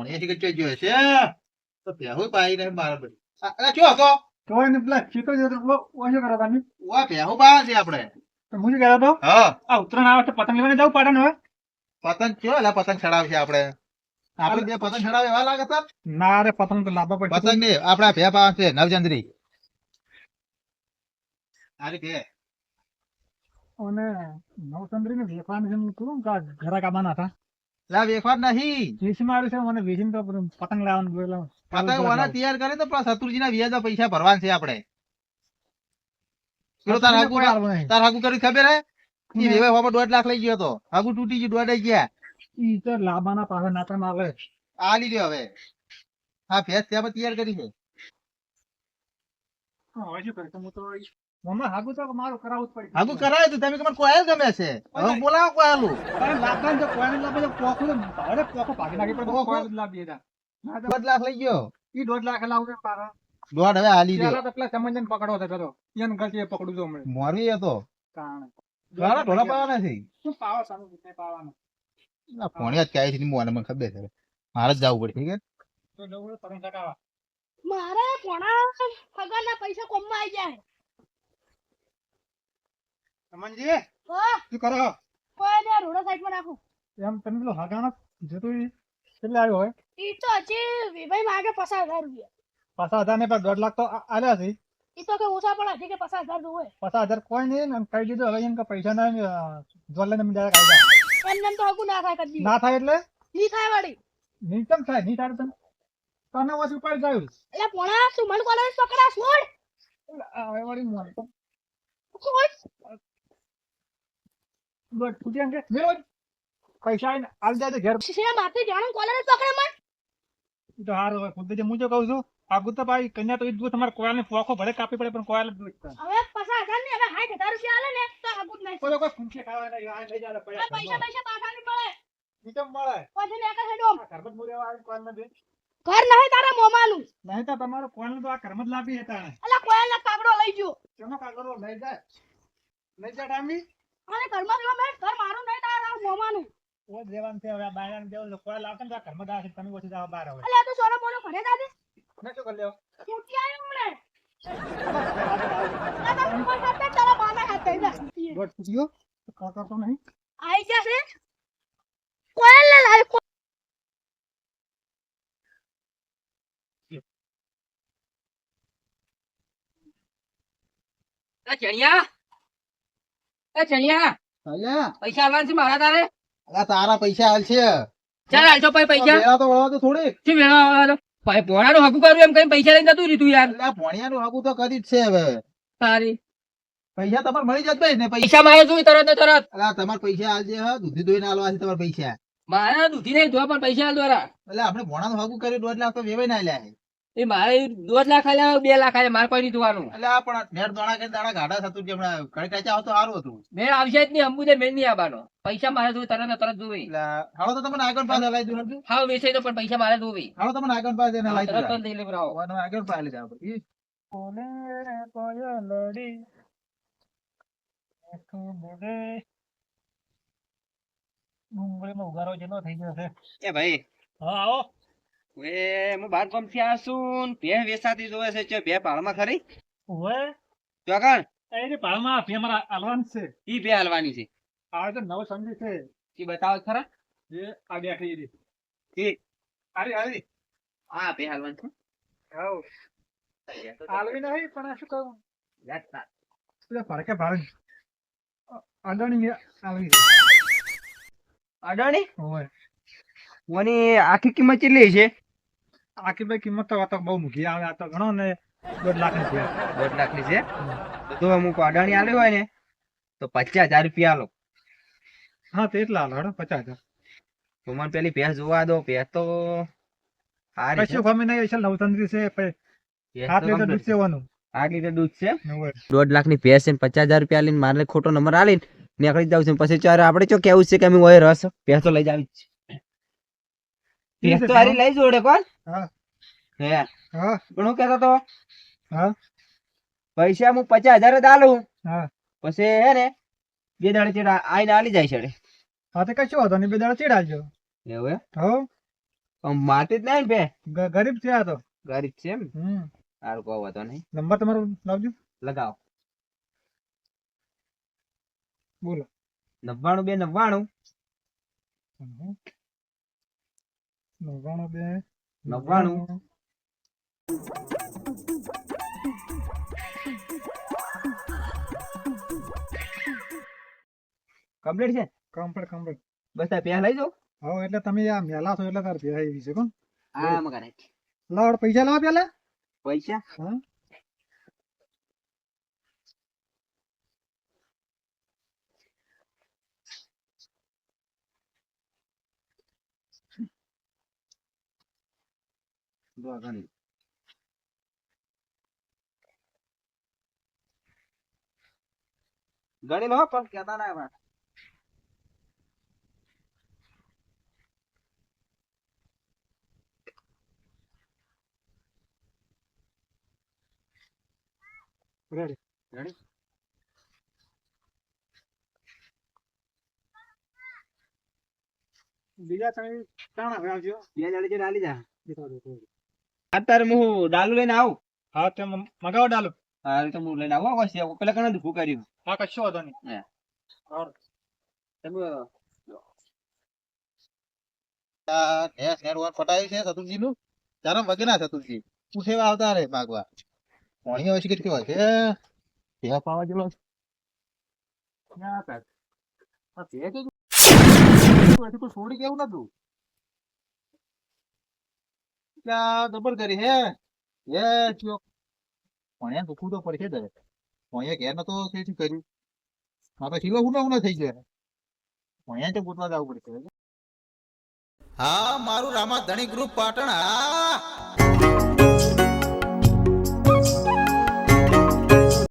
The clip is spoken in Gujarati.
પોણી થી કચ્ચો જો છે તો ભેહું પાઈ ને મારે બધી અલા શું હતો કોઈ ને પેલા ચીતો જો ઓછો કરો તમે વા ભેહું પાવા છે આપણે તો હું શું કહેતો હતો હા આ ઉત્તરાયણ આવે તો પતંગ લેવાને જવું પાટણ હવે પતંગ કયો એટલે પતંગ ચડાવશે આપણે આપણે બે પતંગ ચડાવે એવા લાગે સર ના રે પતંગ તો લાવવા પડશે પતંગ ને આપડા ભે પાવા છે નવચંદ્રી આરી ભે અને નવચંદ્રી ને વેફાન છે કેવું ઘરા કાબાના હતા લા વેફર નહીં વીસ મારું છે મને વીસીને તો પતંગ લાવવાનું બોલાવું પતંગ વાળા તૈયાર કરે તો પેલા શત્રુજી ના વ્યાજ પૈસા ભરવાના છે આપણે પેલો તાર હાગુ કરી ખબર હે ઈ વેવાય હોમાં 1.5 લાખ લઈ ગયો તો હાગુ તૂટી ગયું 1.5 ગયા ઈ તો લાવવાના પાસે નાતા ના આવે આ લીધો હવે હા ભેંસ ત્યાં તૈયાર કરી છે હવે શું કરે હું તો મમ્મા હાગુ તો મારું કરાવવું જ પડે હાગુ કરાય તો તમે તમારે કોયલ ગમે છે હવે બોલાવો કોયલું પણ લાવતા તો કોઈ લાવે તો પોખું તો ભાડે પોખું ભાગી નાખી પણ કોઈ જ લાવીએ તા ના તો 1.5 લાખ લઈ ગયો ઈ 1.5 લાખ લાવું પાછા દોઢ હવે હાલી દે પેલા તો પેલા સમજન પકડવો હતો પેલો એને ગલતી પકડું તો હમણાં મોરવી હતો કારણ ઘણા ઢોલા પાવા નથી શું પાવા સામે નહીં પાવાનું પોણી જ ક્યાંય થી મોને મને ખબર છે મારે જ જવું પડે ઠીક તો જવું પતંગ ચગાવવા મારે પોણા પગારના પૈસા કોમમાં આવી જાય સમજી હા શું કરો કોઈ ને રોડ સાઈડમાં નાખું એમ તમે પેલો હાગાનો જતો કેટલે આવ્યો હોય ઈ તો હજી વિભાઈ માંગે 50,000 રૂપિયા પાછા 1,000 ને પર 1.5 લાખ તો આલ્યા છે ઈ તો કે ઓછા પડે હજી કે 50,000 જોવે પાછા 1,000 કોઈ નહીં ને કહી દીધું હવે એમ કે પૈસા ના જોલે ને ડાયરેક્ટ આવી જાય એમ તો હકુ ના થાય કદી ના થાય એટલે ની થાય વાળી નીચમ થાય નહીં થાય તને ઓછું પડી જાય એટલે પોણા સુમન કોલેજ પકડા છોડ હવે વળી મોન છોડ બટ ફૂટી અંગે મેરો પૈસા આવીને આલ જાય તો ઘેર શે માથે જાણું કોલેજ પકડે મન ઈ તો હારું હોય ખુદ જે હું જો કહું છું આગુ તો ભાઈ કન્યા તો ઈ તમારે કોયાને પોખો ભલે કાપી પડે પણ કોયાલ જ દૂધ હવે 50,000 ને હવે 60,000 રૂપિયા આલે ને તો હકુ જ નહીં કોઈ કોઈ ફૂંકે ખાવા નહીં આ લઈ જાય આ પૈસા પૈસા પાછા નહીં પડે નીચમ મળે પછી ને એક હેડો ઘરમાં મુરેવા આવે કોણ ને ઘર નહીં તારા મોમાનું નહીં તો તમારો કોણ તો આ ઘરમાં જ લાવી હતા અલા કોયલના કાગડો લઈ ગયો ચનો કાગરો લઈ જાય ટાઈમી અને ઘરમાં જો મેં ઘર મારું નહીં તારા મોમાનું ઓ દેવાન છે હવે બાયરાને દેવ કોઈ લાવશે ને તો આ ઘરમાં દાશે તમે ઓછી જાવ બહાર આવે અલ્યા તું સોનો મોનો ઘરે દાદે મેં શું કરી લેવો છૂટી આવ્યો હમણે દાદા ઉપર સાથે તારા માના હાથે જા દોઢ ફૂટ્યો તો કાકા તો નહીં આઈ ગયા છે કોયલ ને લાય ચણિયા અલ્યા પૈસા આવવાના છે મારા તારે અલા તારા પૈસા હાલ છે ચાલ હાલશો પછી પૈસા વેળા તો વળવા તો થોડી શું વેણવા આવવાનો પોણાનું હકુ કરું એમ કઈ પૈસા લઈને જતું રીતું યાર અલ્યા ભણિયાનું હાગુ તો કરી જ છે હવે તારી પૈસા તમારે મળી જત ભાઈ ને પૈસા પૈસા મારે જોઈ તરત ને તરત અલા તમારે પૈસા હાલજે હા દૂધી દોઈને હાલવા છે તમારા પૈસા મારા દૂધી નહીં ધોવા પણ પૈસા દ્વારા એટલે આપણે ભણાનું હાગુ કર્યું 1.5 લાખ તો વેવાઈ ના લ્યા છે એ મારે 2 લાખ આલ્યા 2 લાખ આલ્યા મારે કોઈ નહીં ધોવાનું એટલે આ પણ નેટ દોણા કરીને દાડા ગાડા થતું જે હમણાં કઈ કાચા આવતો સારું હતું મેળ આવશે જ નહીં અંબુજે મેળ નહીં આવવાનો પૈસા મારે જોઈ તરત ને તરત જોઈ એટલે હાલો તો તમને આગળ પાસે લાવી દઉં હતું હા વેચાઈ તો પણ પૈસા મારે જોઈ હાલો તમને આગળ પાસે એને લાવી તરત દઉં જ લઈ લેવડાવો આગળ પાસે લઈ જાવ કોને કોયલડી એક બોડે મુંબઈમાં ઉગારો જેનો થઈ ગયો છે એ ભાઈ હા આવો વે હું બાર ગામ થી આસું ભે વેચાતી જોવે છે જે ભે પાળમાં ખરી ઓએ ચોકણ એ પાળમાં ફી અમારા આલવાન છે ઈ ભે હાલવાની છે આ તો નવ સમજી છે ઈ બતાવો ખરા જે આ બેઠી રી ઈ અરે અરે આ ભે હાલવાની છે આવ આલવી નહીં પણ આ શું કહું લેતા એટલે ફરકે ભારે અડણી આલવી અડાણી ઓએ ઓની આખી કિંમત કેટલી છે આખી ભાઈ કિંમત તો આ તો બહુ મૂકી આવે આ તો ઘણો ને 1.5 લાખ ની છે 2 લાખ ની છે તો અમુક અડાણી આલ્યો હોય ને તો 50,000 રૂપિયા આલો હા તે એટલા હાલો 50,000 તો મને પેલી ભેંસ જોવા દો ભેંસ તો સારી છે કશું ગમે નહીં છે નવતંત્રી છે ભેંસ 7 તો લીટર દૂધ સેવાનું 8 લીટર દૂધ છે ઓએ 1.5 લાખ ની ભેંસ છે 50,000 રૂપિયા લઈને મારે ખોટો નંબર આલીને નીકળી જાવ છે પછી ચાર આપણે ચો કેવું છે કે અમે ઓય રસ ભેંસ તો લઈ જાવી જ છે ભેંસ તો હારી લઈ જોડે કોણ હા હે હા પણ હું કહેતો તો હા પૈસા હું 50,000 જ આલું હા પછી હે ને 2 દાડે ચેડા આઈને આલી જાય છે હા તે કશું વાંધો નહીં 2 દાડા ચીડાવજો એવું હો માટી જ નહીં બે ગરીબ છે આ તો. ગરીબ છે એમ હમ. સારું કહો વાંધો નહીં નંબર તમારો લાવજો. લગાવો બોલો. 99 2 99 99 99 કમ્પ્લીટ છે કમ્પ્લીટ. બસ આ પેલા લઈ જાઓ હવે એટલે તમે આ મેલા છો એટલે તાર ભેગા એવી છે કોણ. આ મગાને લાવ પૈસા લાવો પેલા. પૈસા હા. ગણી લો પણ કેતા ના એમાં રેડી. રેડી બીજા તમે ચાણા આવજો. બે જણ જે ડાલી જા અત્યારે હું ડાલુ લઈને આવું હા તે મગાવો ડાલો. હા તો હું લઈને આવું પછી પેલા કને દુખું કર્યું હા કશો વાંધો નહીં. હે. હારું. તમે આ નેસ નેરવાન ફટાયું છે સતુરજીનું. ચારમ વગે ના સતુરજી. પૂછેવા આવતા રે માગવા. પાણી હવે શીખી કેવા છે? કેવા પાવા જેલો છે? ક્યાં હતા? આ તે કે હજી કોઈ છોડી કેવું નતું. ત્યાં જબર કરી હે. એ ચિયો. પાણી દુખું તો પડશે જ હવે. પાણી ઘેર નતો તેથી કર્યું. મારે શીવા હું થઈ ગયો. પાણી તો ગોતવા જવું પડશે. હા મારું રામા ધણી ગ્રુપ પાટણ હા